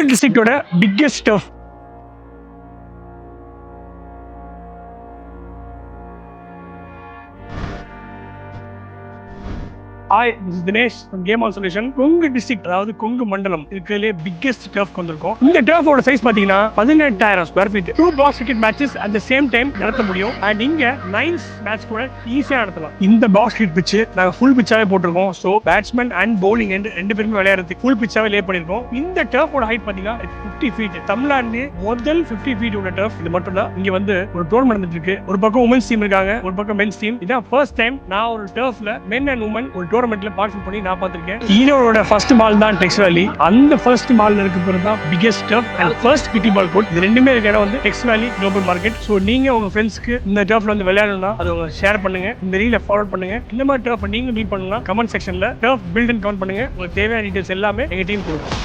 கொங்கு டிஸ்ட்ரிக்டோட biggest turf. Hi, this is Dinesh from game on solution. Kongu district, அதாவது கொங்கு மண்டலம் இருக்கிறதுலே பிக்கெஸ்ட் டர்ஃப் வந்திருக்கும். இந்த டர்ஃபோட சைஸ் பாத்தீங்கன்னா 18,000 square feet. 2 box cricket matches at the same time நடத்த முடியும். அண்ட் இங்க 9 மேட்ச் கூட ஈஸியா நடத்தலாம். இந்த பாக்ஸ் கிரிக்கெட் பிட்ச் நாங்க ஃபுல் பிட்சாவே போட்டிருக்கோம். ஸோ பேட்ஸ்மேன் அண்ட் பவுலிங் ரெண்டு பேருமே விளையாடுறதுக்கு ஃபுல் பிட்சாவே லே பண்ணிருக்கோம். இந்த டர்ஃபோட ஹைட் பாத்தீங்கன்னா 50 ஃபீட். தமிழ்நாடு முதல் 50 ஃபீட் உள்ள டர்ஃப் இது மட்டும் தான். இங்க வந்து ஒரு டோர்னமெண்ட் நடந்துட்டு இருக்கு. ஒரு பக்கம் உமன்ஸ் டீம் இருக்காங்க, ஒரு பக்கம் மென்ஸ் டீம். இதான் ஃபர்ஸ்ட் டைம் நான் ஒரு டர்ஃப்ல மென் அண்ட் உமன் ஒரு டோர்னமெண்ட்ல பார்ட்டிசிபேட் பண்ணி நான் பார்த்திருக்கேன். ஈரோட ஃபர்ஸ்ட் பால் தான் டெக்ஸ் வேலி. அந்த ஃபர்ஸ்ட் பால்ல இருக்க பேர் தான் பிகெஸ்ட் டர்ஃப் அண்ட் ஃபர்ஸ்ட் பிடி பால் கோர்ட். இது ரெண்டுமே இருக்க இடம் வந்து டெக்ஸ் வேலி குளோபல் மார்க்கெட். ஸோ நீங்க உங்க ஃப்ரெண்ட்ஸ்க்கு இந்த டர்ஃப்ல வந்து விளையாடணும்னா அதை உங்க ஷேர் பண்ணுங்க, இந்த ரீல ஃபார்வர்ட் பண்ணுங்க. இந்த மாதிரி டர்ஃப் நீங்க மீட் பண்ணலாம். கமெண்ட் செக்ஷன்ல டர்ஃப் பில்ட் அண்ட் கமெண்ட் பண்ணுங்க. உங்களுக்கு தேவையான டீடைல்ஸ் எல்லாமே எங்க டீம் கொடுக்கும்.